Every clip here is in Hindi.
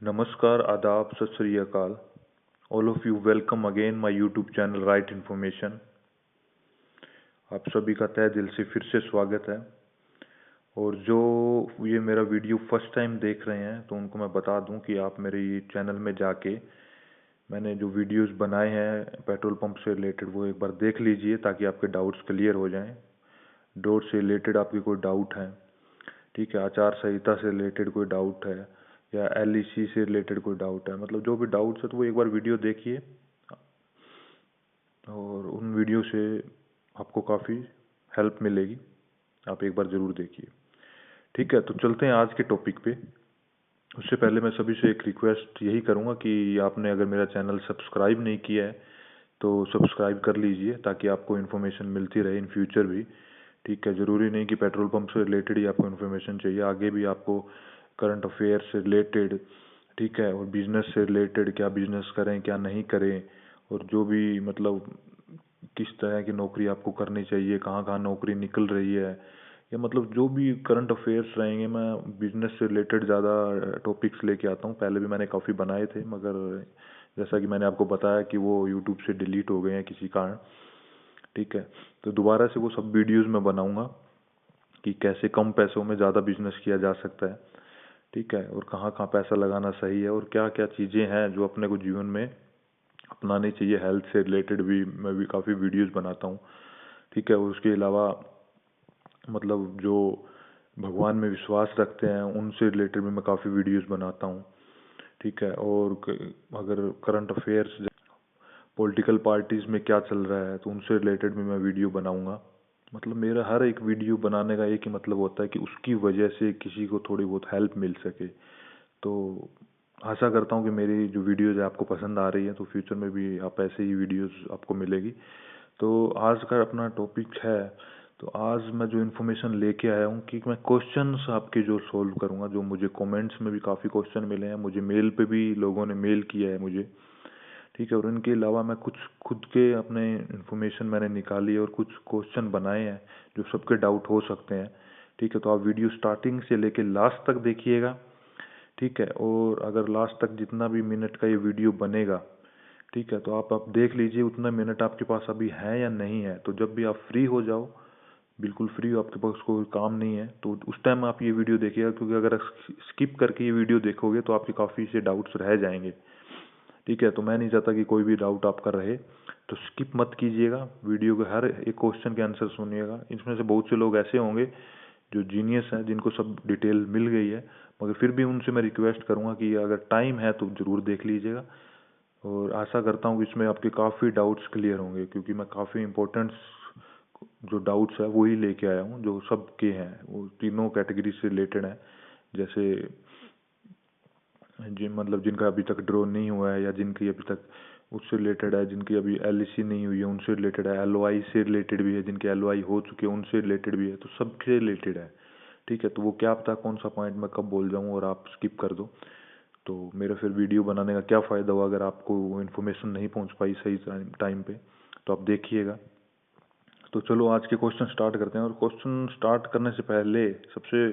नमस्कार, आदाब, सत श्री अकाल। All of you welcome again my YouTube channel right information. आप सभी का तहे दिल से फिर से स्वागत है। और जो ये मेरा वीडियो फर्स्ट टाइम देख रहे हैं तो उनको मैं बता दूं कि आप मेरे ये चैनल में जाके मैंने जो वीडियोस बनाए हैं पेट्रोल पंप से रिलेटेड वो एक बार देख लीजिए ताकि आपके डाउट्स क्लियर हो जाएं। डोर से रिलेटेड आपके कोई डाउट है, ठीक है, आचार संहिता से रिलेटेड कोई डाउट है या एलईसी से रिलेटेड कोई डाउट है, मतलब जो भी डाउट्स है तो वो एक बार वीडियो देखिए और उन वीडियो से आपको काफ़ी हेल्प मिलेगी। आप एक बार ज़रूर देखिए, ठीक है। तो चलते हैं आज के टॉपिक पे। उससे पहले मैं सभी से एक रिक्वेस्ट यही करूँगा कि आपने अगर मेरा चैनल सब्सक्राइब नहीं किया है तो सब्सक्राइब कर लीजिए ताकि आपको इन्फॉर्मेशन मिलती रहे इन फ्यूचर भी, ठीक है। ज़रूरी नहीं कि पेट्रोल पंप से रिलेटेड ही आपको इन्फॉर्मेशन चाहिए, आगे भी आपको करंट अफेयर से रिलेटेड, ठीक है, और बिजनेस से रिलेटेड क्या बिजनेस करें क्या नहीं करें, और जो भी मतलब किस तरह की नौकरी आपको करनी चाहिए, कहाँ कहाँ नौकरी निकल रही है, या मतलब जो भी करंट अफेयर्स रहेंगे। मैं बिजनेस से रिलेटेड ज़्यादा टॉपिक्स लेके आता हूँ। पहले भी मैंने काफ़ी बनाए थे मगर जैसा कि मैंने आपको बताया कि वो यूट्यूब से डिलीट हो गए हैं किसी कारण, ठीक है। तो दोबारा से वो सब वीडियोस मैं बनाऊंगा कि कैसे कम पैसों में ज़्यादा बिजनेस किया जा सकता है, ठीक है, और कहाँ कहाँ पैसा लगाना सही है और क्या क्या चीज़ें हैं जो अपने को जीवन में अपनानी चाहिए। हेल्थ से रिलेटेड भी मैं भी काफ़ी वीडियोस बनाता हूँ, ठीक है। और उसके अलावा मतलब जो भगवान में विश्वास रखते हैं उनसे रिलेटेड भी मैं काफ़ी वीडियोस बनाता हूँ, ठीक है। और अगर करंट अफेयर्स पॉलिटिकल पार्टीज़ में क्या चल रहा है तो उनसे रिलेटेड भी मैं वीडियो बनाऊंगा। मतलब मेरा हर एक वीडियो बनाने का एक ही मतलब होता है कि उसकी वजह से किसी को थोड़ी बहुत हेल्प मिल सके। तो आशा करता हूँ कि मेरी जो वीडियोज़ है आपको पसंद आ रही है, तो फ्यूचर में भी आप ऐसे ही वीडियोज़ आपको मिलेगी। तो आज का अपना टॉपिक है, तो आज मैं जो इन्फॉर्मेशन लेके आया हूँ कि मैं क्वेश्चंस आपके जो सोल्व करूँगा, जो मुझे कमेंट्स में भी काफ़ी क्वेश्चन मिले हैं, मुझे मेल पे भी लोगों ने मेल किया है मुझे, ठीक है। और इनके अलावा मैं कुछ खुद के अपने इन्फॉर्मेशन मैंने निकाली और कुछ क्वेश्चन बनाए हैं जो सबके डाउट हो सकते हैं, ठीक है। तो आप वीडियो स्टार्टिंग से लेके लास्ट तक देखिएगा, ठीक है। और अगर लास्ट तक जितना भी मिनट का ये वीडियो बनेगा, ठीक है, तो आप देख लीजिए उतना मिनट आपके पास अभी है या नहीं है। तो जब भी आप फ्री हो जाओ, बिल्कुल फ्री हो, आपके पास कोई काम नहीं है, तो उस टाइम आप ये वीडियो देखिएगा, क्योंकि अगर स्किप करके ये वीडियो देखोगे तो आपके काफ़ी से डाउट्स रह जाएंगे, ठीक है। तो मैं नहीं चाहता कि कोई भी डाउट आपका रहे, तो स्किप मत कीजिएगा, वीडियो के हर एक क्वेश्चन के आंसर सुनिएगा। इसमें से बहुत से लोग ऐसे होंगे जो जीनियस हैं जिनको सब डिटेल मिल गई है, मगर फिर भी उनसे मैं रिक्वेस्ट करूंगा कि अगर टाइम है तो ज़रूर देख लीजिएगा। और आशा करता हूँ कि इसमें आपके काफ़ी डाउट्स क्लियर होंगे, क्योंकि मैं काफ़ी इंपॉर्टेंट जो डाउट्स है वही लेके आया हूँ जो सबके हैं, वो तीनों कैटेगरी से रिलेटेड है। जैसे जिन मतलब जिनका अभी तक ड्रॉ नहीं हुआ है या जिनकी अभी तक उससे रिलेटेड है, जिनकी अभी एलईसी नहीं हुई है उनसे रिलेटेड है, एलओआई से रिलेटेड भी है, जिनके एलओआई हो चुके हैं उनसे रिलेटेड भी है, तो सबसे रिलेटेड है, ठीक है। तो वो क्या पता कौन सा पॉइंट मैं कब बोल जाऊँ और आप स्किप कर दो, तो मेरा फिर वीडियो बनाने का क्या फ़ायदा हुआ अगर आपको वो इन्फॉर्मेशन नहीं पहुँच पाई सही टाइम पे। तो आप देखिएगा। तो चलो आज के क्वेश्चन स्टार्ट करते हैं। और क्वेश्चन स्टार्ट करने से पहले सबसे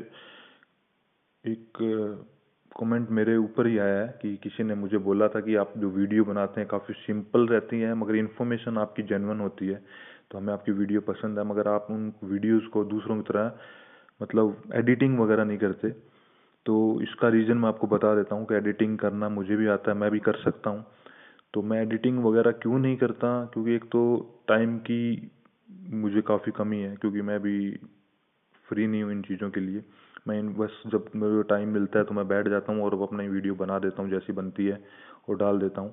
एक कमेंट मेरे ऊपर ही आया है कि किसी ने मुझे बोला था कि आप जो वीडियो बनाते हैं काफ़ी सिंपल रहती हैं मगर इन्फॉर्मेशन आपकी जेन्युइन होती है, तो हमें आपकी वीडियो पसंद है, मगर आप उन वीडियोस को दूसरों की तरह मतलब एडिटिंग वगैरह नहीं करते। तो इसका रीज़न मैं आपको बता देता हूँ कि एडिटिंग करना मुझे भी आता है, मैं भी कर सकता हूँ। तो मैं एडिटिंग वगैरह क्यों नहीं करता, क्योंकि एक तो टाइम की मुझे काफ़ी कमी है, क्योंकि मैं भी फ्री नहीं हूँ इन चीज़ों के लिए। बस जब मेरे टाइम मिलता है तो मैं बैठ जाता हूँ और अपनी वीडियो बना देता हूँ जैसी बनती है और डाल देता हूँ।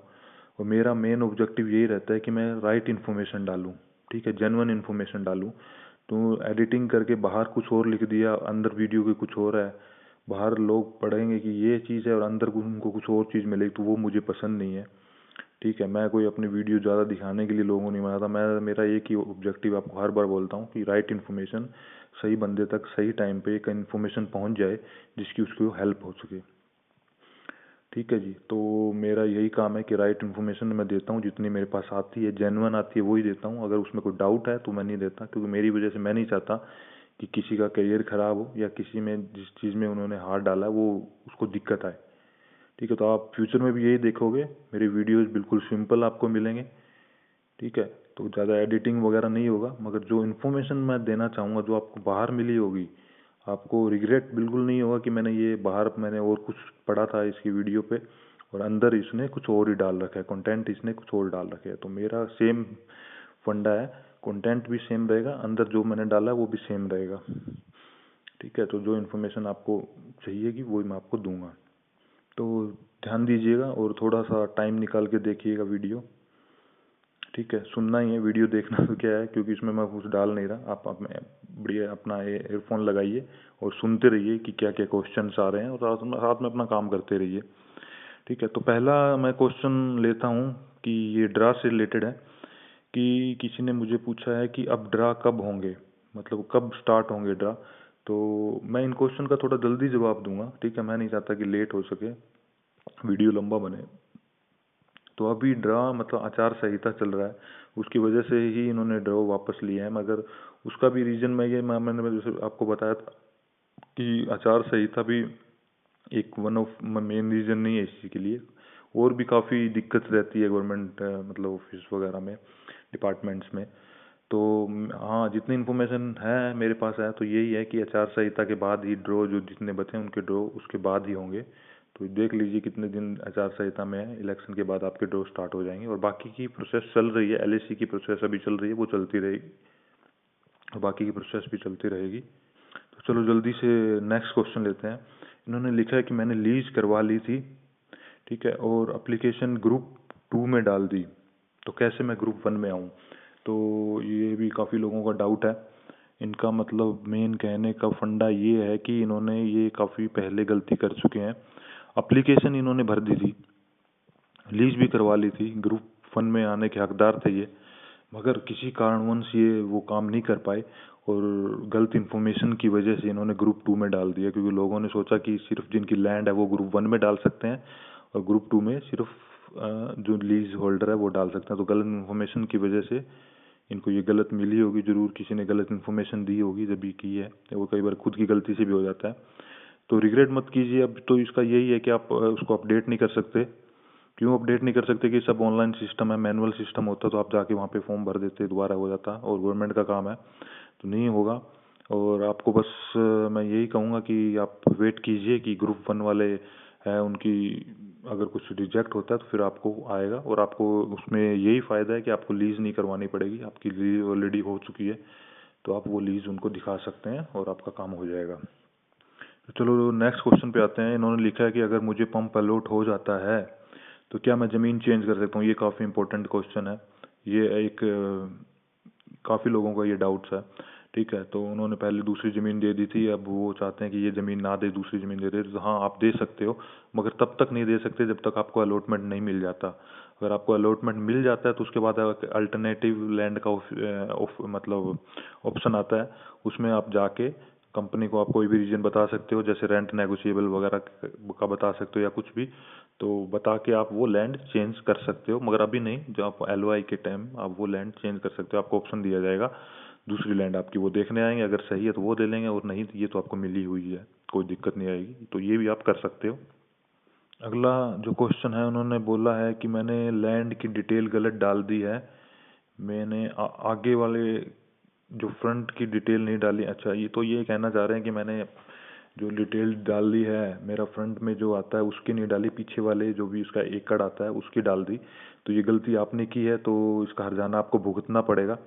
और मेरा मेन ऑब्जेक्टिव यही रहता है कि मैं राइट इन्फॉर्मेशन डालूँ, ठीक है, जेन्युइन इन्फॉर्मेशन डालूँ। तो एडिटिंग करके बाहर कुछ और लिख दिया, अंदर वीडियो के कुछ और है, बाहर लोग पढ़ेंगे कि ये चीज़ है और अंदर उनको कुछ और चीज़ मिलेगी, तो वो मुझे पसंद नहीं है, ठीक है। मैं कोई अपनी वीडियो ज़्यादा दिखाने के लिए लोगों को नहीं बनाता। मैं मेरा एक ही ऑब्जेक्टिव आपको हर बार बोलता हूँ कि राइट इन्फॉर्मेशन सही बंदे तक सही टाइम पे एक इन्फॉर्मेशन पहुँच जाए जिसकी उसको हेल्प हो सके, ठीक है जी। तो मेरा यही काम है कि राइट इन्फॉर्मेशन मैं देता हूँ, जितनी मेरे पास आती है जेन्युइन आती है वही देता हूँ। अगर उसमें कोई डाउट है तो मैं नहीं देता, क्योंकि मेरी वजह से मैं नहीं चाहता कि किसी का करियर ख़राब हो या किसी में जिस चीज़ में उन्होंने हाथ डाला वो उसको दिक्कत आए, ठीक है। तो आप फ्यूचर में भी यही देखोगे, मेरी वीडियोस बिल्कुल सिंपल आपको मिलेंगे। ठीक है। तो ज़्यादा एडिटिंग वगैरह नहीं होगा, मगर जो इन्फॉर्मेशन मैं देना चाहूँगा जो आपको बाहर मिली होगी, आपको रिग्रेट बिल्कुल नहीं होगा कि मैंने और कुछ पढ़ा था इसकी वीडियो पे और अंदर इसने कुछ और ही डाल रखा है, कंटेंट इसने कुछ और डाल रखे है। तो मेरा सेम फंडा है, कंटेंट भी सेम रहेगा, अंदर जो मैंने डाला है वो भी सेम रहेगा। ठीक है। तो जो इन्फॉर्मेशन आपको चाहिएगी वो मैं आपको दूंगा। तो ध्यान दीजिएगा और थोड़ा सा टाइम निकाल के देखिएगा वीडियो। ठीक है। सुनना ही है, वीडियो देखना तो क्या है, क्योंकि इसमें मैं कुछ डाल नहीं रहा। आप बढ़िया अपना एयरफोन लगाइए और सुनते रहिए कि क्या क्या क्वेश्चंस आ रहे हैं और साथ में अपना काम करते रहिए। ठीक है। तो पहला मैं क्वेश्चन लेता हूँ कि ये ड्रा से रिलेटेड है कि किसी ने मुझे पूछा है कि अब ड्रा कब होंगे, मतलब कब स्टार्ट होंगे ड्रा। तो मैं इन क्वेश्चन का थोड़ा जल्दी जवाब दूंगा। ठीक है। मैं नहीं चाहता कि लेट हो सके, वीडियो लंबा बने। तो अभी ड्रा मतलब आचार संहिता चल रहा है, उसकी वजह से ही इन्होंने ड्रा वापस लिया है। मगर उसका भी रीज़न मैंने जैसे आपको बताया था कि आचार संहिता भी एक वन ऑफ मेन रीज़न नहीं है इसी के लिए, और भी काफ़ी दिक्कत रहती है गवर्नमेंट मतलब ऑफिस वगैरह में, डिपार्टमेंट्स में। तो हाँ, जितनी इन्फॉर्मेशन है मेरे पास है तो यही है कि आचार संहिता के बाद ही ड्रॉ, जो जितने बचे हैं उनके ड्रॉ उसके बाद ही होंगे। तो देख लीजिए कितने दिन आचार संहिता में है, इलेक्शन के बाद आपके ड्रॉ स्टार्ट हो जाएंगे। और बाकी की प्रोसेस चल रही है, एलएसी की प्रोसेस अभी चल रही है, वो चलती रहेगी और बाकी की प्रोसेस भी चलती रहेगी। तो चलो जल्दी से नेक्स्ट क्वेश्चन लेते हैं। इन्होंने लिखा है कि मैंने लीज करवा ली थी, ठीक है, और एप्लीकेशन ग्रुप 2 में डाल दी, तो कैसे मैं ग्रुप 1 में आऊँ। तो ये भी काफ़ी लोगों का डाउट है। इनका मतलब मेन कहने का फंडा ये है कि इन्होंने ये काफ़ी पहले गलती कर चुके हैं। एप्लीकेशन इन्होंने भर दी थी, लीज भी करवा ली थी, ग्रुप 1 में आने के हकदार थे ये, मगर किसी कारणवश ये वो काम नहीं कर पाए और गलत इन्फॉर्मेशन की वजह से इन्होंने ग्रुप 2 में डाल दिया, क्योंकि लोगों ने सोचा कि सिर्फ जिनकी लैंड है वो ग्रुप 1 में डाल सकते हैं और ग्रुप 2 में सिर्फ जो लीज होल्डर है वो डाल सकते हैं। तो गलत इन्फॉर्मेशन की वजह से इनको ये गलत मिली होगी, जरूर किसी ने गलत इन्फॉर्मेशन दी होगी जब भी की है, वो कई बार खुद की गलती से भी हो जाता है। तो रिग्रेट मत कीजिए। अब तो इसका यही है कि आप उसको अपडेट नहीं कर सकते। क्यों अपडेट नहीं कर सकते कि सब ऑनलाइन सिस्टम है, मैनुअल सिस्टम होता तो आप जाके वहाँ पे फॉर्म भर देते, दोबारा हो जाता, और गवर्नमेंट का काम है तो नहीं होगा। और आपको बस मैं यही कहूँगा कि आप वेट कीजिए कि ग्रुप 1 वाले हैं उनकी अगर कुछ रिजेक्ट होता है तो फिर आपको आएगा, और आपको उसमें यही फ़ायदा है कि आपको लीज़ नहीं करवानी पड़ेगी, आपकी लीज़ ऑलरेडी हो चुकी है, तो आप वो लीज़ उनको दिखा सकते हैं और आपका काम हो जाएगा। तो चलो नेक्स्ट क्वेश्चन पे आते हैं। इन्होंने लिखा है कि अगर मुझे पंप अलॉट हो जाता है तो क्या मैं ज़मीन चेंज कर सकता हूँ। ये काफ़ी इंपॉर्टेंट क्वेश्चन है, ये एक काफ़ी लोगों का ये डाउट्स है। ठीक है। तो उन्होंने पहले दूसरी ज़मीन दे दी थी, अब वो चाहते हैं कि ये ज़मीन ना दे, दूसरी ज़मीन दे दे। तो हाँ, आप दे सकते हो, मगर तब तक नहीं दे सकते जब तक आपको अलॉटमेंट नहीं मिल जाता। अगर आपको अलॉटमेंट मिल जाता है तो उसके बाद अल्टरनेटिव लैंड का मतलब ऑप्शन आता है, उसमें आप जाके कंपनी को आप कोई भी रीजन बता सकते हो, जैसे रेंट नेगोशिएबल वगैरह का बता सकते हो या कुछ भी, तो बता के आप वो लैंड चेंज कर सकते हो। मगर अभी नहीं, जब आप एलओआई के टाइम आप वो लैंड चेंज कर सकते हो, आपको ऑप्शन दिया जाएगा। दूसरी लैंड आपकी वो देखने आएंगे, अगर सही है तो वो ले लेंगे, और नहीं तो ये तो आपको मिली हुई है, कोई दिक्कत नहीं आएगी। तो ये भी आप कर सकते हो। अगला जो क्वेश्चन है, उन्होंने बोला है कि मैंने लैंड की डिटेल गलत डाल दी है, मैंने आगे वाले जो फ्रंट की डिटेल नहीं डाली। अच्छा, ये तो ये कहना चाह रहे हैं कि मैंने जो डिटेल डाल दी है, मेरा फ्रंट में जो आता है उसकी नहीं डाली, पीछे वाले जो भी उसका एकड़ आता है उसकी डाल दी। तो ये गलती आपने की है, तो इसका हर्जाना आपको भुगतना पड़ेगा।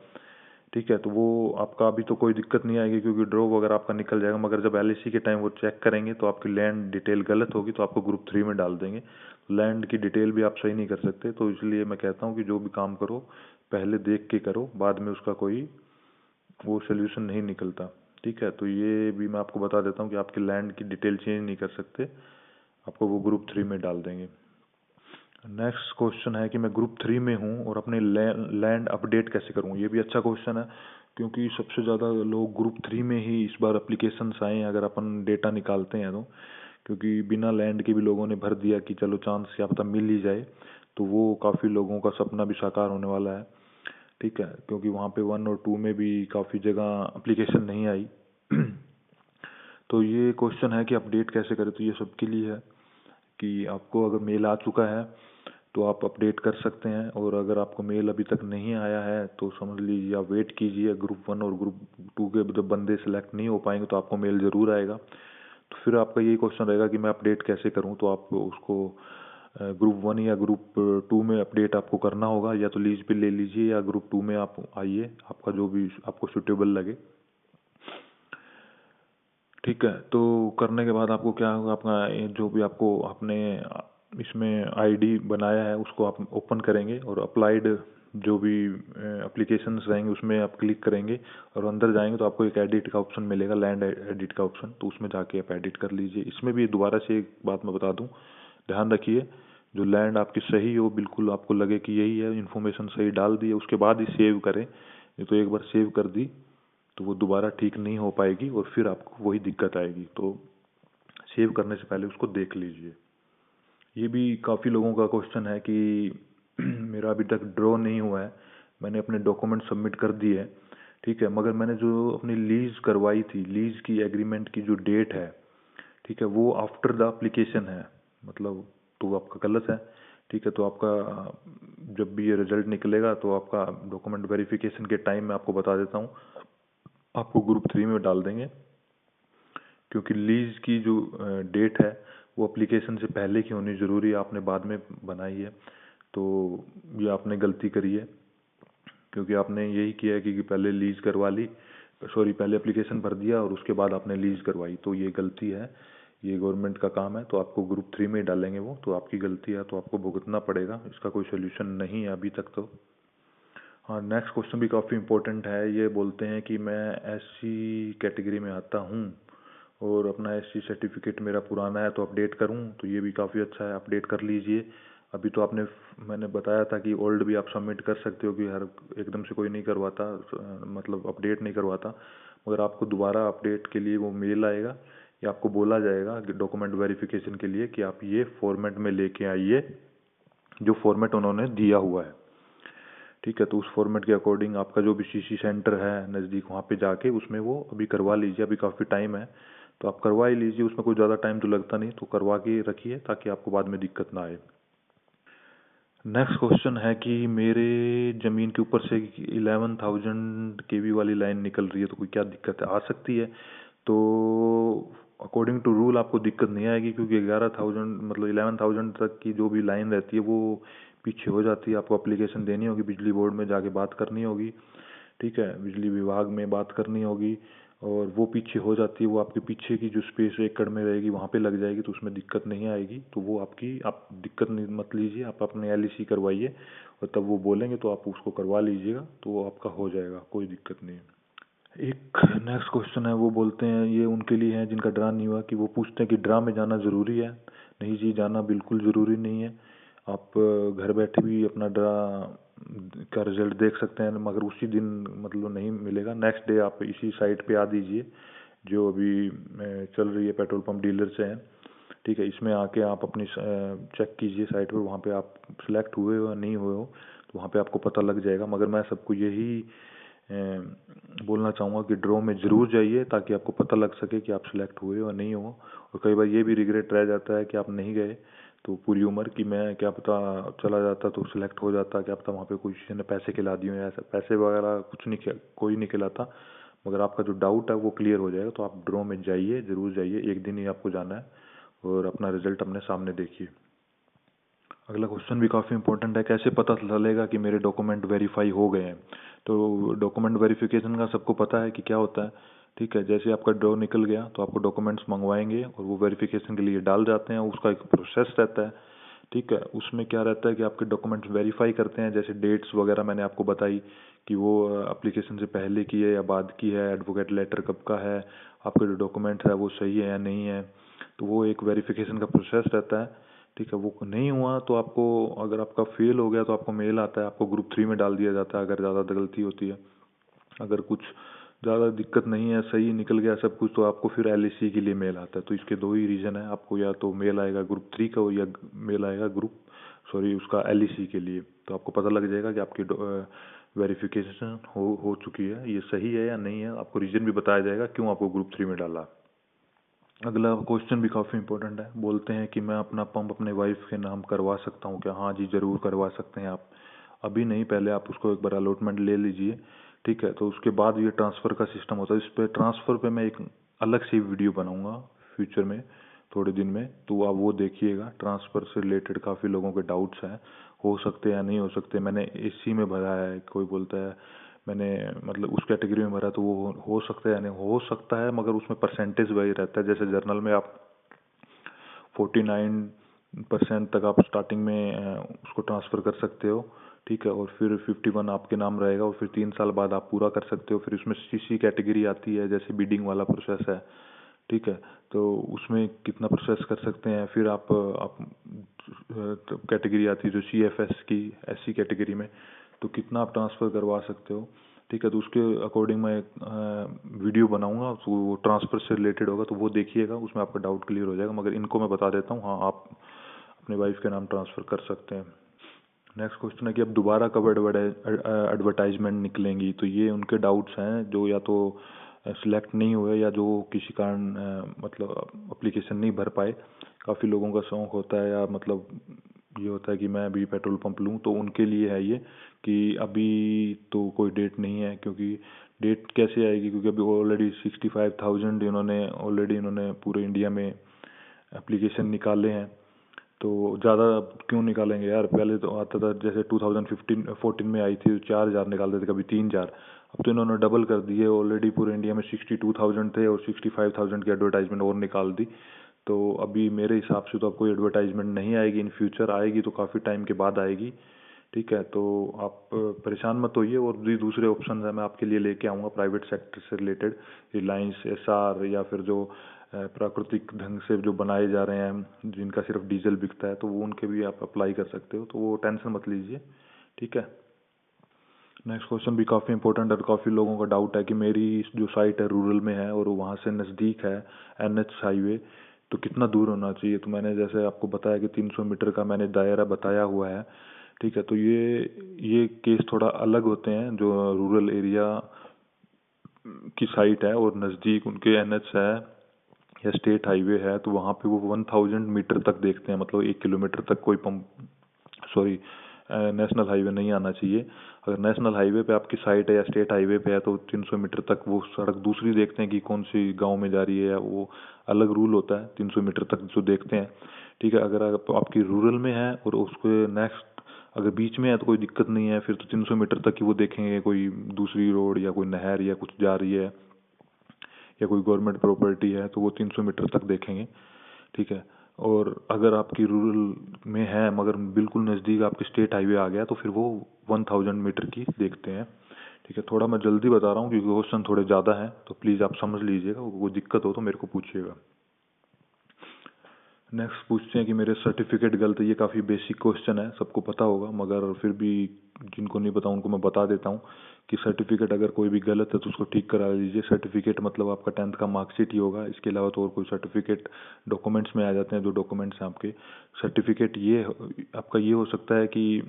ठीक है। तो वो आपका अभी तो कोई दिक्कत नहीं आएगी क्योंकि ड्रॉ वगैरह आपका निकल जाएगा, मगर जब एलआईसी के टाइम वो चेक करेंगे तो आपकी लैंड डिटेल गलत होगी तो आपको ग्रुप 3 में डाल देंगे। लैंड की डिटेल भी आप सही नहीं कर सकते, तो इसलिए मैं कहता हूँ कि जो भी काम करो पहले देख के करो, बाद में उसका कोई वो सोल्यूशन नहीं निकलता। ठीक है। तो ये भी मैं आपको बता देता हूँ कि आपकी लैंड की डिटेल चेंज नहीं कर सकते, आपको वो ग्रुप 3 में डाल देंगे। नेक्स्ट क्वेश्चन है कि मैं ग्रुप 3 में हूँ और अपनी लैंड अपडेट कैसे करूँ। ये भी अच्छा क्वेश्चन है, क्योंकि सबसे ज़्यादा लोग ग्रुप 3 में ही इस बार अप्लीकेशंस आए हैं, अगर अपन डेटा निकालते हैं तो। क्योंकि बिना लैंड के भी लोगों ने भर दिया कि चलो चांस क्या पता मिल ही जाए, तो वो काफ़ी लोगों का सपना भी साकार होने वाला है। ठीक है। क्योंकि वहाँ पे 1 और 2 में भी काफ़ी जगह अप्लीकेशन नहीं आई। तो ये क्वेश्चन है कि अपडेट कैसे करें, तो ये सबके लिए है कि आपको अगर मेल आ चुका है तो आप अपडेट कर सकते हैं, और अगर आपको मेल अभी तक नहीं आया है तो समझ लीजिए आप वेट कीजिए। ग्रुप 1 और ग्रुप 2 के जब बंदे सेलेक्ट नहीं हो पाएंगे तो आपको मेल ज़रूर आएगा। तो फिर आपका यही क्वेश्चन रहेगा कि मैं अपडेट कैसे करूं, तो आप उसको ग्रुप 1 या ग्रुप 2 में अपडेट आपको करना होगा, या तो लीज पे ले लीजिए या ग्रुप 2 में आप आइए, आपका जो भी आपको सूटेबल लगे। ठीक है, तो करने के बाद आपको क्या होगा, आपका जो भी आपको आपने इसमें आईडी बनाया है उसको आप ओपन करेंगे, और अप्लाइड जो भी एप्लीकेशंस रहेंगे उसमें आप क्लिक करेंगे, और अंदर जाएंगे तो आपको एक एडिट का ऑप्शन मिलेगा, लैंड एडिट का ऑप्शन, तो उसमें जाके आप एडिट कर लीजिए। इसमें भी दोबारा से एक बात मैं बता दूं, ध्यान रखिए, जो लैंड आपकी सही हो, बिल्कुल आपको लगे कि यही है, इन्फॉर्मेशन सही डाल दी है, उसके बाद ही सेव करें। ये तो एक बार सेव कर दी तो वो दोबारा ठीक नहीं हो पाएगी और फिर आपको वही दिक्कत आएगी। तो सेव करने से पहले उसको देख लीजिए। ये भी काफ़ी लोगों का क्वेश्चन है कि मेरा अभी तक ड्रॉ नहीं हुआ है, मैंने अपने डॉक्यूमेंट सबमिट कर दिए है, ठीक है, मगर मैंने जो अपनी लीज करवाई थी, लीज की एग्रीमेंट की जो डेट है, ठीक है, वो आफ्टर द एप्लीकेशन है, मतलब तो आपका गलत है। ठीक है, तो आपका जब भी ये रिजल्ट निकलेगा तो आपका डॉक्यूमेंट वेरिफिकेशन के टाइम में आपको बता देता हूँ, आपको ग्रुप 3 में डाल देंगे, क्योंकि लीज की जो डेट है वो एप्लीकेशन से पहले की होनी ज़रूरी है, आपने बाद में बनाई है, तो ये आपने गलती करी है, क्योंकि आपने यही किया है कि पहले लीज करवा ली, सॉरी, पहले एप्लीकेशन भर दिया और उसके बाद आपने लीज करवाई, तो ये गलती है, ये गवर्नमेंट का काम है, तो आपको ग्रुप 3 में डालेंगे वो, तो आपकी गलती है तो आपको भुगतना पड़ेगा, इसका कोई सोल्यूशन नहीं है अभी तक तो। हाँ, नेक्स्ट क्वेश्चन भी काफ़ी इम्पोर्टेंट है। ये बोलते हैं कि मैं एससी कैटेगरी में आता हूँ और अपना एससी सर्टिफिकेट मेरा पुराना है तो अपडेट करूँ, तो ये भी काफ़ी अच्छा है, अपडेट कर लीजिए। अभी तो मैंने बताया था कि ओल्ड भी आप सबमिट कर सकते हो, कि हर एकदम से कोई नहीं करवाता, मतलब अपडेट नहीं करवाता, मगर आपको दोबारा अपडेट के लिए वो मेल आएगा या आपको बोला जाएगा कि डॉक्यूमेंट वेरिफिकेशन के लिए कि आप ये फॉर्मेट में लेके आइए, जो फॉर्मेट उन्होंने दिया हुआ है। ठीक है, तो उस फॉर्मेट के अकॉर्डिंग आपका जो भी सीसी सेंटर है नज़दीक, वहाँ पे जाके उसमें वो अभी करवा लीजिए, अभी काफ़ी टाइम है तो आप करवा ही लीजिए, उसमें कोई ज़्यादा टाइम तो लगता नहीं, तो करवा के रखिए ताकि आपको बाद में दिक्कत ना आए। नेक्स्ट क्वेश्चन है कि मेरे ज़मीन के ऊपर से 11,000 केवी वाली लाइन निकल रही है, तो कोई क्या दिक्कत है, आ सकती है। तो अकॉर्डिंग टू रूल आपको दिक्कत नहीं आएगी, क्योंकि 11,000 मतलब 11,000 तक की जो भी लाइन रहती है वो पीछे हो जाती है, आपको एप्लीकेशन देनी होगी, बिजली बोर्ड में जाके बात करनी होगी, ठीक है, बिजली विभाग में बात करनी होगी, और वो पीछे हो जाती है, वो आपके पीछे की जो स्पेस एकड़ में रहेगी वहाँ पे लग जाएगी, तो उसमें दिक्कत नहीं आएगी, तो वो आपकी आप दिक्कत नहीं मत लीजिए, आप अपने एलईसी करवाइए, और तब वो बोलेंगे तो आप उसको करवा लीजिएगा, तो वो आपका हो जाएगा, कोई दिक्कत नहीं है। एक नेक्स्ट क्वेश्चन है, वो बोलते हैं, ये उनके लिए है जिनका ड्रा नहीं हुआ, कि वो पूछते हैं कि ड्रा में जाना ज़रूरी है। नहीं जी, जाना बिल्कुल ज़रूरी नहीं है, आप घर बैठे भी अपना ड्रा का रिजल्ट देख सकते हैं, मगर उसी दिन मतलब नहीं मिलेगा, नेक्स्ट डे आप इसी साइट पे आ दीजिए जो अभी चल रही है, पेट्रोल पंप डीलर से है, ठीक है, इसमें आके आप अपनी चेक कीजिए साइट पर, वहाँ पे आप सिलेक्ट हुए हो या नहीं हुए हो, तो वहाँ पे आपको पता लग जाएगा। मगर मैं सबको यही बोलना चाहूँगा कि ड्रॉ में ज़रूर जाइए, ताकि आपको पता लग सके कि आप सिलेक्ट हुए हो या नहीं हो, और कई बार ये भी रिग्रेट रह जाता है कि आप नहीं गए, तो पूरी उम्र कि मैं क्या पता चला जाता तो सिलेक्ट हो जाता, क्या पता वहाँ पे कोई किसी ने पैसे खिला दिए या ऐसा, पैसे वगैरह कुछ नहीं, कोई नहीं खिलाता, मगर आपका जो डाउट है वो क्लियर हो जाएगा। तो आप ड्रॉ में जाइए, ज़रूर जाइए, एक दिन ही आपको जाना है, और अपना रिजल्ट अपने सामने देखिए। अगला क्वेश्चन भी काफ़ी इंपॉर्टेंट है, कैसे पता चलेगा कि मेरे डॉक्यूमेंट वेरीफाई हो गए हैं। तो डॉक्यूमेंट वेरिफिकेशन का सबको पता है कि क्या होता है, ठीक है, जैसे आपका ड्रॉ निकल गया तो आपको डॉक्यूमेंट्स मंगवाएंगे और वो वेरिफिकेशन के लिए डाल जाते हैं, उसका एक प्रोसेस रहता है, ठीक है, उसमें क्या रहता है कि आपके डॉक्यूमेंट्स वेरीफाई करते हैं, जैसे डेट्स वगैरह मैंने आपको बताई कि वो एप्लीकेशन से पहले की है या बाद की है, एडवोकेट लेटर कब का है, आपके जो डॉक्यूमेंट है वो सही है या नहीं है, तो वो एक वेरिफिकेशन का प्रोसेस रहता है, ठीक है। वो नहीं हुआ तो आपको, अगर आपका फेल हो गया तो आपको मेल आता है, आपको ग्रुप 3 में डाल दिया जाता है अगर ज़्यादा गलती होती है। अगर कुछ ज़्यादा दिक्कत नहीं है, सही निकल गया सब कुछ, तो आपको फिर एलईसी के लिए मेल आता है। तो इसके दो ही रीज़न है, आपको या तो मेल आएगा ग्रुप 3 का, या मेल आएगा उसका एलईसी के लिए, तो आपको पता लग जाएगा कि आपकी वेरिफिकेशन हो चुकी है, ये सही है या नहीं है, आपको रीज़न भी बताया जाएगा क्यों आपको ग्रुप 3 में डाला। अगला क्वेश्चन भी काफ़ी इंपॉर्टेंट है। बोलते हैं कि मैं अपना पंप अपने वाइफ के नाम करवा सकता हूँ क्या? हाँ जी, ज़रूर करवा सकते हैं आप। अभी नहीं, पहले आप उसको एक बार अलॉटमेंट ले लीजिए, ठीक है? तो उसके बाद ये ट्रांसफ़र का सिस्टम होता है। इस पे ट्रांसफ़र पे मैं एक अलग से वीडियो बनाऊंगा फ्यूचर में, थोड़े दिन में, तो आप वो देखिएगा। ट्रांसफ़र से रिलेटेड काफ़ी लोगों के डाउट्स हैं, हो सकते या नहीं हो सकते। मैंने एसी में भरा है, कोई बोलता है मैंने मतलब उस कैटेगरी में भरा, तो वो हो सकता है या नहीं हो सकता है, मगर उसमें परसेंटेज वही रहता है। जैसे जर्नल में आप 49% तक आप स्टार्टिंग में उसको ट्रांसफ़र कर सकते हो, ठीक है? और फिर 51 आपके नाम रहेगा, और फिर 3 साल बाद आप पूरा कर सकते हो। फिर उसमें सीसी कैटेगरी आती है, जैसे बिडिंग वाला प्रोसेस है, ठीक है? तो उसमें कितना प्रोसेस कर सकते हैं। फिर आप कैटेगरी आती है जो CFS की, SC कैटेगरी में, तो कितना आप ट्रांसफ़र करवा सकते हो, ठीक है? तो उसके अकॉर्डिंग मैं वीडियो बनाऊंगा, तो वो ट्रांसफ़र से रिलेटेड होगा, तो वो देखिएगा, उसमें आपका डाउट क्लियर हो जाएगा। मगर इनको मैं बता देता हूँ, हाँ, आप अपने वाइफ के नाम ट्रांसफ़र कर सकते हैं। नेक्स्ट क्वेश्चन है कि अब दोबारा कब एडवर्टाइजमेंट निकलेंगी? तो ये उनके डाउट्स हैं जो या तो सिलेक्ट नहीं हुए, या जो किसी कारण मतलब अप्लीकेशन नहीं भर पाए। काफ़ी लोगों का शौक होता है, या मतलब ये होता है कि मैं अभी पेट्रोल पंप लूँ, तो उनके लिए है ये कि अभी तो कोई डेट नहीं है। क्योंकि डेट कैसे आएगी? क्योंकि अभी ऑलरेडी 65,000 इन्होंने पूरे इंडिया में एप्लीकेशन निकाले हैं। तो ज़्यादा क्यों निकालेंगे यार? पहले तो आता था, जैसे 2014 में आई थी, 4,000 निकालते थे, कभी 3,000। अब तो इन्होंने डबल कर दिए। ऑलरेडी पूरे इंडिया में 62,000 थे, और 65,000 की एडवर्टाइजमेंट और निकाल दी। तो अभी मेरे हिसाब से तो अब कोई एडवर्टाइजमेंट नहीं आएगी। इन फ्यूचर आएगी तो काफ़ी टाइम के बाद आएगी, ठीक है? तो आप परेशान मत होइए, और भी दूसरे ऑप्शन है मैं आपके लिए लेके आऊँगा प्राइवेट सेक्टर से रिलेटेड। रिलायंस, एसआर, या फिर जो प्राकृतिक ढंग से जो बनाए जा रहे हैं, जिनका सिर्फ डीजल बिकता है, तो वो उनके भी आप अप्लाई कर सकते हो। तो वो टेंशन मत लीजिए, ठीक है? नेक्स्ट क्वेश्चन भी काफ़ी इंपॉर्टेंट है, और काफ़ी लोगों का डाउट है कि मेरी जो साइट है रूरल में है, और वहाँ से नज़दीक है NH हाईवे, तो कितना दूर होना चाहिए? तो मैंने जैसे आपको बताया कि 300 मीटर का मैंने दायरा बताया हुआ है, ठीक है? तो ये केस थोड़ा अलग होते हैं। जो रूरल एरिया की साइट है और नज़दीक उनके NH है या स्टेट हाईवे है, तो वहाँ पे वो 1000 मीटर तक देखते हैं, मतलब 1 किलोमीटर तक कोई पंप, सॉरी, नेशनल हाईवे नहीं आना चाहिए। अगर नेशनल हाईवे पे आपकी साइट है या स्टेट हाईवे पे है, तो 300 मीटर तक वो सड़क दूसरी देखते हैं कि कौन सी गांव में जा रही है, वो अलग रूल होता है 300 मीटर तक जो देखते हैं, ठीक है? अगर आपकी रूरल में है और उसके नेक्स्ट अगर बीच में है तो कोई दिक्कत नहीं है, फिर तो 300 मीटर तक ही वो देखेंगे। कोई दूसरी रोड या कोई नहर या कुछ जा रही है, या कोई गवर्नमेंट प्रॉपर्टी है, तो वो 300 मीटर तक देखेंगे, ठीक है? और अगर आपकी रूरल में है मगर बिल्कुल नज़दीक आपके स्टेट हाईवे आ गया, तो फिर वो 1000 मीटर की देखते हैं, ठीक है? थोड़ा मैं जल्दी बता रहा हूँ क्योंकि क्वेश्चन थोड़े ज़्यादा हैं, तो प्लीज़ आप समझ लीजिएगा। कोई दिक्कत हो तो मेरे को पूछिएगा। नेक्स्ट पूछते हैं कि मेरे सर्टिफिकेट गलत है। ये काफ़ी बेसिक क्वेश्चन है, सबको पता होगा, मगर फिर भी जिनको नहीं पता उनको मैं बता देता हूँ कि सर्टिफिकेट अगर कोई भी गलत है तो उसको ठीक करा लीजिए। सर्टिफिकेट मतलब आपका 10th का मार्कशीट ही होगा, इसके अलावा तो और कोई सर्टिफिकेट डॉक्यूमेंट्स में आ जाते हैं। जो डॉक्यूमेंट्स हैं आपके सर्टिफिकेट, ये आपका ये हो सकता है कि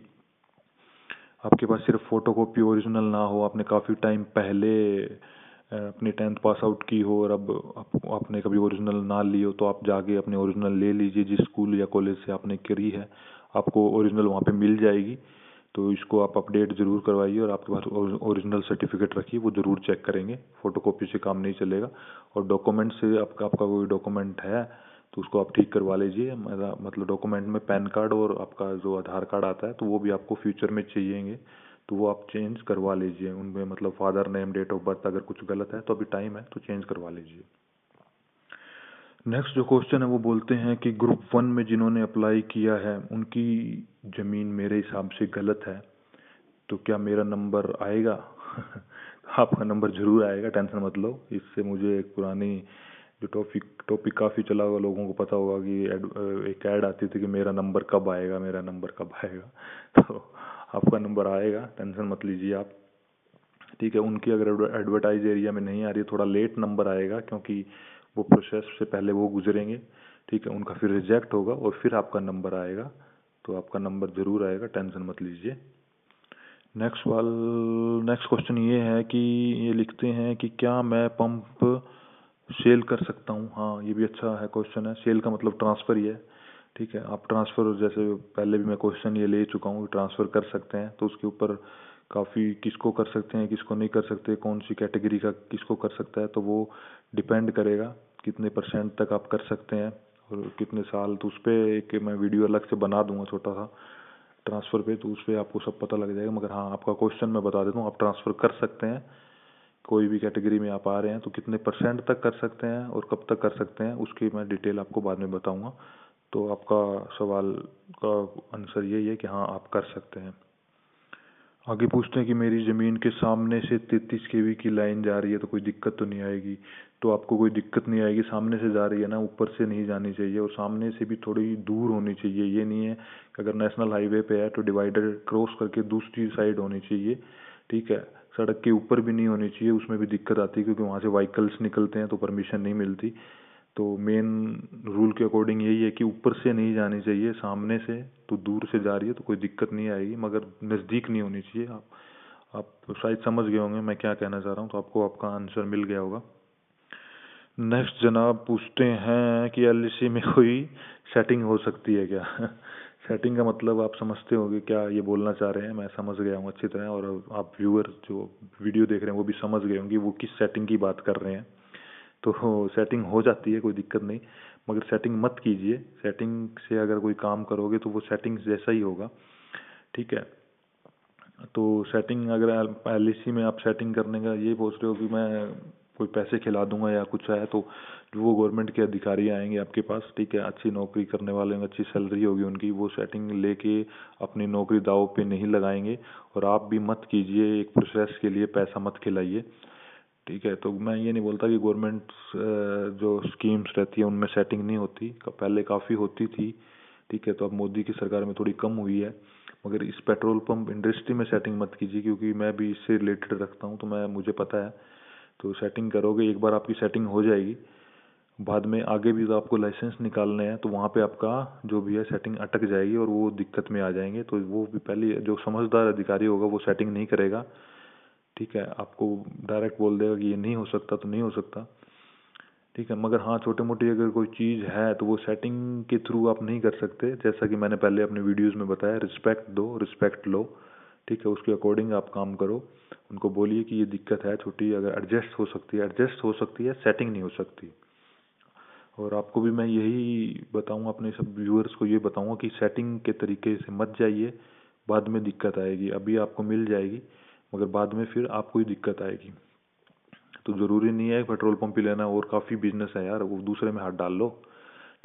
आपके पास सिर्फ फोटोकॉपी ओरिजिनल ना हो, आपने काफ़ी टाइम पहले अपनी 10th पास आउट की हो, और अब आपने कभी ओरिजिनल ना ली हो, तो आप जाके अपने ओरिजिनल ले लीजिए। जिस स्कूल या कॉलेज से आपने करी है, आपको ओरिजिनल वहाँ पे मिल जाएगी। तो इसको आप अपडेट ज़रूर करवाइए, और आपके पास ओरिजिनल सर्टिफिकेट रखिए, वो ज़रूर चेक करेंगे। फ़ोटोकॉपी से काम नहीं चलेगा। और डॉक्यूमेंट से आपका कोई डॉक्यूमेंट है तो उसको आप ठीक करवा लीजिए। मेरा मतलब डॉक्यूमेंट में पैन कार्ड और आपका जो आधार कार्ड आता है, तो वो भी आपको फ्यूचर में चाहिएंगे, तो वो आप चेंज करवा लीजिए उनमें। मतलब father name, date of birth अगर कुछ गलत है तो अभी टाइम है, तो चेंज करवा लीजिए। नेक्स्ट जो क्वेश्चन है वो बोलते हैं कि ग्रुप 1 में जिन्होंने अप्लाई किया है उनकी ज़मीन मेरे हिसाब से गलत है, तो क्या मेरा नंबर आएगा? आपका नंबर ज़रूर आएगा, टेंशन मत लो। इससे मुझे एक पुरानी जो टॉपिक काफ़ी चला होगा, लोगों को पता होगा कि एक ऐड आती थी कि मेरा नंबर कब आएगा, मेरा नंबर कब आएगा। तो आपका नंबर आएगा, टेंशन मत लीजिए आप, ठीक है? उनकी अगर एडवर्टाइज एरिया में नहीं आ रही, थोड़ा लेट नंबर आएगा, क्योंकि वो प्रोसेस से पहले वो गुजरेंगे, ठीक है? उनका फिर रिजेक्ट होगा और फिर आपका नंबर आएगा। तो आपका नंबर ज़रूर आएगा, टेंशन मत लीजिए। नेक्स्ट क्वेश्चन ये है कि ये लिखते हैं कि क्या मैं पंप सेल कर सकता हूँ, हाँ ये भी अच्छा है क्वेश्चन है। सेल का मतलब ट्रांसफ़र ही है, ठीक है। आप ट्रांसफ़र, जैसे पहले भी मैं क्वेश्चन ये ले चुका हूँ, ट्रांसफ़र कर सकते हैं, तो उसके ऊपर काफ़ी किसको कर सकते हैं किसको नहीं कर सकते, कौन सी कैटेगरी का किसको कर सकता है, तो वो डिपेंड करेगा कितने % तक आप कर सकते हैं और कितने साल। तो उस पर एक मैं वीडियो अलग से बना दूंगा छोटा सा ट्रांसफ़र पे, तो उस पर आपको सब पता लग जाएगा। मगर हाँ, आपका क्वेश्चन मैं बता देता हूँ, आप ट्रांसफ़र कर सकते हैं, कोई भी कैटेगरी में आप आ रहे हैं तो कितने % तक कर सकते हैं और कब तक कर सकते हैं, उसकी मैं डिटेल आपको बाद में बताऊंगा। तो आपका सवाल का आंसर यही है कि हाँ आप कर सकते हैं। आगे पूछते हैं कि मेरी ज़मीन के सामने से 33 kV की लाइन जा रही है तो कोई दिक्कत तो नहीं आएगी। तो आपको कोई दिक्कत नहीं आएगी, सामने से जा रही है ना, ऊपर से नहीं जानी चाहिए और सामने से भी थोड़ी दूर होनी चाहिए। ये नहीं है कि अगर नेशनल हाईवे पे है तो डिवाइडर क्रॉस करके दूसरी साइड होनी चाहिए, ठीक है। सड़क के ऊपर भी नहीं होनी चाहिए, उसमें भी दिक्कत आती है क्योंकि वहाँ से व्हीकल्स निकलते हैं तो परमिशन नहीं मिलती। तो मेन रूल के अकॉर्डिंग यही है कि ऊपर से नहीं जानी चाहिए, सामने से तो दूर से जा रही है तो कोई दिक्कत नहीं आएगी, मगर नज़दीक नहीं होनी चाहिए। आप शायद समझ गए होंगे मैं क्या कहना चाह रहा हूँ, तो आपको आपका आंसर मिल गया होगा। नेक्स्ट जनाब पूछते हैं कि एलआईसी में कोई सेटिंग हो सकती है क्या? सेटिंग का मतलब आप समझते होंगे क्या ये बोलना चाह रहे हैं, मैं समझ गया हूँ अच्छी तरह, और आप व्यूअर जो वीडियो देख रहे हैं वो भी समझ गए होंगे वो किस सेटिंग की बात कर रहे हैं। तो सेटिंग हो जाती है, कोई दिक्कत नहीं, मगर सेटिंग मत कीजिए। सेटिंग से अगर कोई काम करोगे तो वो सेटिंग्स जैसा ही होगा, ठीक है। तो सेटिंग अगर एलआईसी में आप सेटिंग करने का ये सोच रहे हो कि मैं कोई पैसे खिला दूंगा या कुछ है, तो वो गवर्नमेंट के अधिकारी आएंगे आपके पास, ठीक है, अच्छी नौकरी करने वाले होंगे, अच्छी सैलरी होगी उनकी, वो सेटिंग लेके अपनी नौकरी दांव पे नहीं लगाएंगे। और आप भी मत कीजिए, एक प्रोसेस के लिए पैसा मत खिलाइए, ठीक है। तो मैं ये नहीं बोलता कि गवर्नमेंट जो स्कीम्स रहती है उनमें सेटिंग नहीं होती, पहले काफ़ी होती थी, ठीक है। तो अब मोदी की सरकार में थोड़ी कम हुई है, मगर इस पेट्रोल पंप इंडस्ट्री में सेटिंग मत कीजिए, क्योंकि मैं भी इससे रिलेटेड रखता हूँ तो मुझे पता है। तो सेटिंग करोगे, एक बार आपकी सेटिंग हो जाएगी, बाद में आगे भी तो आपको लाइसेंस निकालने हैं, तो वहाँ पे आपका जो भी है सेटिंग अटक जाएगी और वो दिक्कत में आ जाएंगे। तो वो भी पहले जो समझदार अधिकारी होगा वो सेटिंग नहीं करेगा, ठीक है, आपको डायरेक्ट बोल देगा कि ये नहीं हो सकता तो नहीं हो सकता, ठीक है। मगर हाँ, छोटी मोटी अगर कोई चीज़ है तो वो सेटिंग के थ्रू आप नहीं कर सकते। जैसा कि मैंने पहले अपने वीडियोस में बताया, रिस्पेक्ट दो, रिस्पेक्ट लो, ठीक है, उसके अकॉर्डिंग आप काम करो। उनको बोलिए कि ये दिक्कत है छोटी, अगर एडजस्ट हो सकती है एडजस्ट हो सकती है, सेटिंग नहीं हो सकती। और आपको भी मैं यही बताऊंगा, अपने सब व्यूअर्स को ये बताऊंगा कि सेटिंग के तरीके से मत जाइए, बाद में दिक्कत आएगी। अभी आपको मिल जाएगी मगर बाद में फिर आपको ही दिक्कत आएगी। तो ज़रूरी नहीं है पेट्रोल पंप ही लेना, और काफ़ी बिजनेस है यार, वो दूसरे में हाथ डाल लो,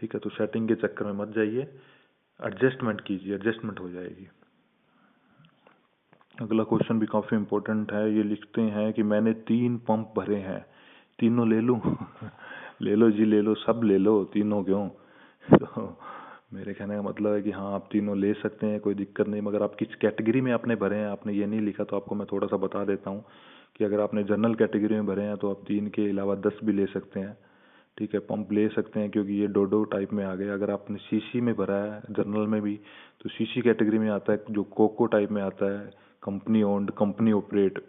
ठीक है। तो सेटिंग के चक्कर में मत जाइए, एडजस्टमेंट कीजिए, एडजस्टमेंट हो जाएगी। अगला क्वेश्चन भी काफ़ी इम्पोर्टेंट है। ये लिखते हैं कि मैंने 3 पंप भरे हैं, तीनों ले लूँ? ले लो जी, ले लो, सब ले लो, तीनों क्यों? तो मेरे कहने का मतलब है कि हाँ आप तीनों ले सकते हैं, कोई दिक्कत नहीं, मगर आप किस कैटेगरी में आपने भरे हैं आपने ये नहीं लिखा, तो आपको मैं थोड़ा सा बता देता हूँ कि अगर आपने जनरल कैटेगरी में भरे हैं तो आप 3 के अलावा 10 भी ले सकते हैं, ठीक है, पंप ले सकते हैं, क्योंकि ये डोडो टाइप में आ गए। अगर आपने सीसी में भरा है जनरल में भी, तो सीसी कैटेगरी में आता है, जो कोको टाइप में आता है, कंपनी ओन्ड कंपनी ऑपरेट,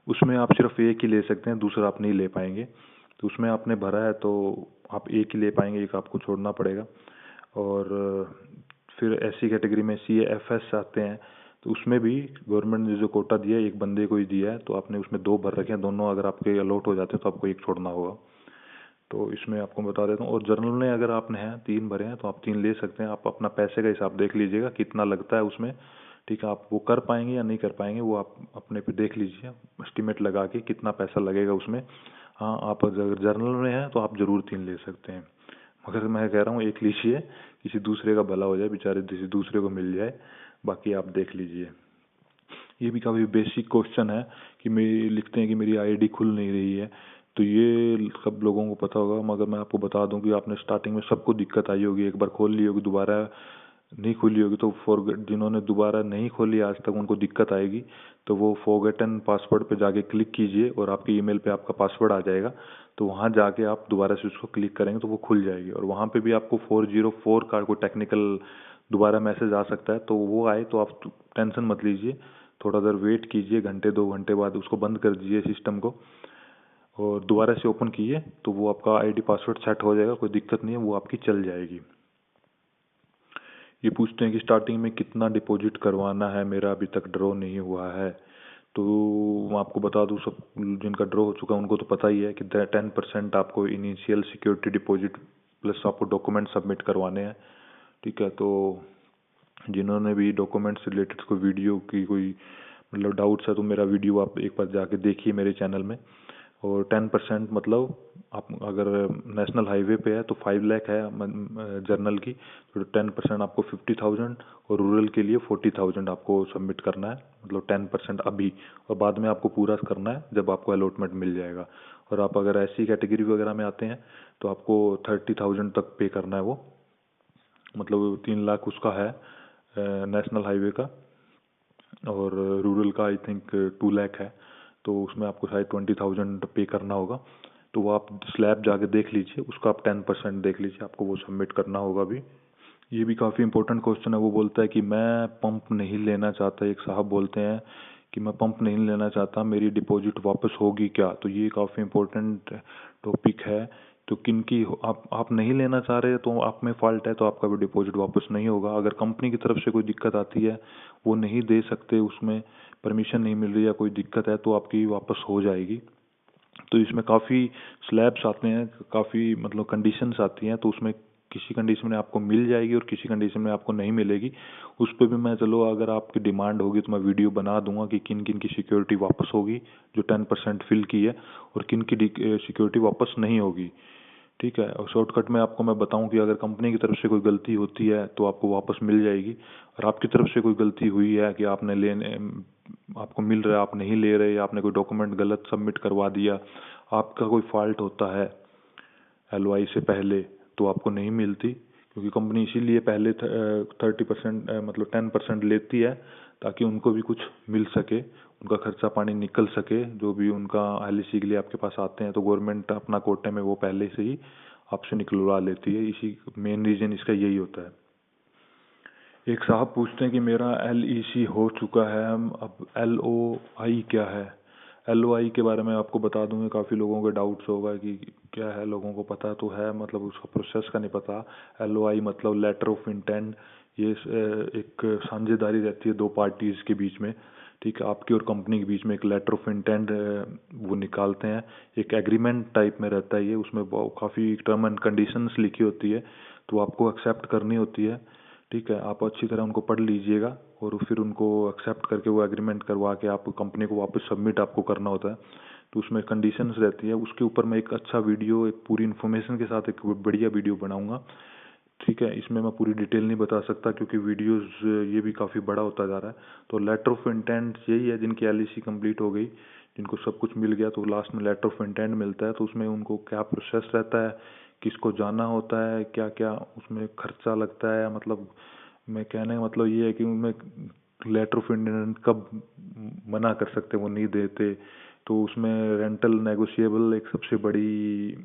उसमें आप सिर्फ एक ही ले सकते हैं, दूसरा आप नहीं ले पाएंगे। तो उसमें आपने भरा है तो आप एक ही ले पाएंगे, एक आपको छोड़ना पड़ेगा। और फिर ऐसी कैटेगरी में CAFS आते हैं, तो उसमें भी गवर्नमेंट ने जो कोटा दिया है एक बंदे को ही दिया है, तो आपने उसमें 2 भर रखे हैं, दोनों अगर आपके अलॉट हो जाते हैं तो आपको एक छोड़ना होगा। तो इसमें आपको बता देता हूँ। और जनरल में अगर आपने 3 भरे हैं तो आप 3 ले सकते हैं। आप अपना पैसे का हिसाब देख लीजिएगा कितना लगता है उसमें, ठीक है। आप वो कर पाएंगे या नहीं कर पाएंगे वो आप अपने पे देख लीजिए, एस्टिमेट लगा के कितना पैसा लगेगा उसमें। हाँ, आप अगर जनरल में हैं तो आप ज़रूर 3 ले सकते हैं, मगर मैं कह रहा हूँ एक लीजिए, किसी दूसरे का भला हो जाए, बेचारे किसी दूसरे को मिल जाए, बाकी आप देख लीजिए। ये भी काफ़ी बेसिक क्वेश्चन है कि मेरी लिखते हैं कि मेरी आईडी खुल नहीं रही है। तो ये सब लोगों को पता होगा, मगर मैं आपको बता दूं कि आपने स्टार्टिंग में सबको दिक्कत आई होगी, एक बार खोल ली होगी दोबारा नहीं खुली होगी, तो जिन्होंने दोबारा नहीं खोली आज तक उनको दिक्कत आएगी। तो वो फॉरगेटन पासवर्ड पे जाके क्लिक कीजिए और आपके ईमेल पे आपका पासवर्ड आ जाएगा, तो वहाँ जाके आप दोबारा से उसको क्लिक करेंगे तो वो खुल जाएगी। और वहाँ पे भी आपको 404 का कोई टेक्निकल दोबारा मैसेज आ सकता है, तो वो आए तो आप टेंशन मत लीजिए, थोड़ा देर वेट कीजिए, घंटे 2 घंटे बाद उसको बंद कर दीजिए सिस्टम को। और दोबारा से ओपन कीजिए तो वो आपका आईडी पासवर्ड सेट हो जाएगा, कोई दिक्कत नहीं है, वो आपकी चल जाएगी। ये पूछते हैं कि स्टार्टिंग में कितना डिपॉजिट करवाना है, मेरा अभी तक ड्रॉ नहीं हुआ है। तो मैं आपको बता दूं, सब जिनका ड्रॉ हो चुका है उनको तो पता ही है कि 10% आपको इनिशियल सिक्योरिटी डिपॉजिट प्लस आपको डॉक्यूमेंट सबमिट करवाने हैं। ठीक है, तो जिन्होंने भी डॉक्यूमेंट्स रिलेटेड कोई वीडियो की कोई मतलब डाउट्स है तो मेरा वीडियो आप एक बार जाके देखिए मेरे चैनल में। और 10% मतलब आप अगर नेशनल हाईवे पे है तो 5 लाख है जर्नल की, तो 10% आपको 50,000 और रूरल के लिए 40,000 आपको सबमिट करना है, मतलब 10% अभी, और बाद में आपको पूरा करना है जब आपको अलॉटमेंट मिल जाएगा। और आप अगर ऐसी कैटेगरी वगैरह में आते हैं तो आपको 30,000 तक पे करना है, वो मतलब 3 लाख उसका है नेशनल हाईवे का, और रूरल का आई थिंक 2 लाख है, तो उसमें आपको शायद 20,000 पे करना होगा। तो वो आप स्लैब जाके देख लीजिए, उसका आप 10% देख लीजिए, आपको वो सबमिट करना होगा भी। ये भी काफ़ी इंपॉर्टेंट क्वेश्चन है। वो बोलता है कि मैं पंप नहीं लेना चाहता, एक साहब बोलते हैं कि मैं पंप नहीं लेना चाहता, मेरी डिपॉजिट वापस होगी क्या? तो ये काफ़ी इंपॉर्टेंट टॉपिक है। तो किनकी आप नहीं लेना चाह रहे तो आप में फॉल्ट है, तो आपका भी डिपॉजिट वापस नहीं होगा। अगर कंपनी की तरफ से कोई दिक्कत आती है, वो नहीं दे सकते, उसमें परमिशन नहीं मिल रही या कोई दिक्कत है, तो आपकी वापस हो जाएगी। तो इसमें काफ़ी स्लैब्स आते हैं, काफ़ी मतलब कंडीशंस आती हैं, तो उसमें किसी कंडीशन में आपको मिल जाएगी और किसी कंडीशन में आपको नहीं मिलेगी। उस पर भी मैं, चलो अगर आपकी डिमांड होगी तो मैं वीडियो बना दूंगा कि किन किन की सिक्योरिटी वापस होगी जो 10% फिल की है, और किन की सिक्योरिटी वापस नहीं होगी। ठीक है, और शॉर्टकट में आपको मैं बताऊं कि अगर कंपनी की तरफ से कोई गलती होती है तो आपको वापस मिल जाएगी, और आपकी तरफ से कोई गलती हुई है कि आपने लेने आपको मिल रहा है, आप नहीं ले रहे, या आपने कोई डॉक्यूमेंट गलत सबमिट करवा दिया, आपका कोई फॉल्ट होता है एलओआई से पहले, तो आपको नहीं मिलती। क्योंकि कंपनी इसीलिए पहले 30% मतलब 10% लेती है, ताकि उनको भी कुछ मिल सके, उनका खर्चा पानी निकल सके, जो भी उनका एलईसी के लिए आपके पास आते हैं, तो गवर्नमेंट अपना कोटे में वो पहले से ही आपसे निकलवा लेती है। इसी मेन रीजन इसका यही होता है। एक साहब पूछते हैं कि मेरा एलईसी हो चुका है, अब एलओआई क्या है? एलओआई के बारे में आपको बता दूंगा, काफ़ी लोगों के डाउट्स होगा कि क्या है, लोगों को पता तो है, मतलब उसका प्रोसेस का नहीं पता। एलओआई मतलब लेटर ऑफ इंटेंट, ये एक साझेदारी रहती है दो पार्टीज़ के बीच में। ठीक है, आपकी और कंपनी के बीच में एक लेटर ऑफ इंटेंट वो निकालते हैं, एक एग्रीमेंट टाइप में रहता है ये, उसमें काफ़ी टर्म एंड कंडीशंस लिखी होती है, तो आपको एक्सेप्ट करनी होती है। ठीक है, आप अच्छी तरह उनको पढ़ लीजिएगा, और फिर उनको एक्सेप्ट करके वो एग्रीमेंट करवा के आप कंपनी को वापस सबमिट आपको करना होता है। तो उसमें कंडीशंस रहती है, उसके ऊपर मैं एक अच्छा वीडियो, एक पूरी इन्फॉर्मेशन के साथ एक बढ़िया वीडियो बनाऊंगा। ठीक है, इसमें मैं पूरी डिटेल नहीं बता सकता क्योंकि वीडियोस ये भी काफ़ी बड़ा होता जा रहा है। तो लेटर ऑफ इंटेंट यही है, जिनकी एलईसी कंप्लीट हो गई, जिनको सब कुछ मिल गया, तो लास्ट में लेटर ऑफ इंटेंट मिलता है। तो उसमें उनको क्या प्रोसेस रहता है, किसको जाना होता है, क्या क्या उसमें खर्चा लगता है, मतलब मैं कहने का मतलब ये है कि उनमें लेटर ऑफ इंटेंट कब मना कर सकते, वो नहीं देते। तो उसमें रेंटल नेगोशिएबल एक सबसे बड़ी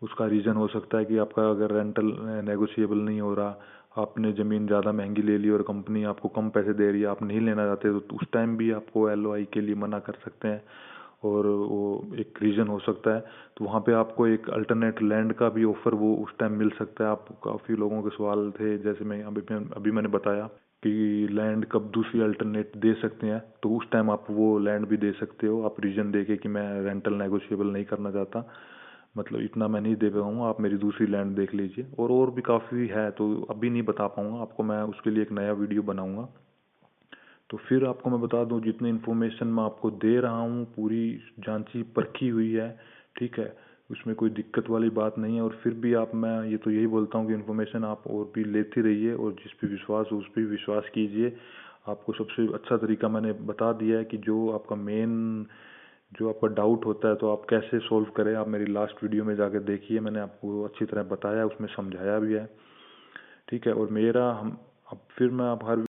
उसका रीज़न हो सकता है कि आपका अगर रेंटल नेगोशिएबल नहीं हो रहा, आपने ज़मीन ज़्यादा महंगी ले ली और कंपनी आपको कम पैसे दे रही है, आप नहीं लेना चाहते, तो उस टाइम भी आपको एलओआई के लिए मना कर सकते हैं, और वो एक रीज़न हो सकता है। तो वहाँ पे आपको एक अल्टरनेट लैंड का भी ऑफ़र वो उस टाइम मिल सकता है। आप काफ़ी लोगों के सवाल थे, जैसे मैं अभी मैंने बताया कि लैंड कब दूसरी अल्टरनेट दे सकते हैं, तो उस टाइम आप वो लैंड भी दे सकते हो, आप रीज़न दे के कि मैं रेंटल नेगोशिएबल नहीं करना चाहता, मतलब इतना मैं नहीं दे पाऊँगा, आप मेरी दूसरी लैंड देख लीजिए। और भी काफ़ी है, तो अभी नहीं बता पाऊँगा आपको, मैं उसके लिए एक नया वीडियो बनाऊँगा। तो फिर आपको मैं बता दूं, जितनी इन्फॉर्मेशन मैं आपको दे रहा हूँ पूरी जांची परखी हुई है। ठीक है, उसमें कोई दिक्कत वाली बात नहीं है। और फिर भी आप, मैं ये तो यही बोलता हूँ कि इन्फॉर्मेशन आप और भी लेती रहिए, और जिस पे विश्वास हो उस पर विश्वास कीजिए। आपको सबसे अच्छा तरीका मैंने बता दिया है कि जो आपका मेन, जो आपका डाउट होता है तो आप कैसे सोल्व करें, आप मेरी लास्ट वीडियो में जाकर देखिए, मैंने आपको अच्छी तरह बताया, उसमें समझाया भी है। ठीक है, और मेरा हम अब फिर मैं आप हर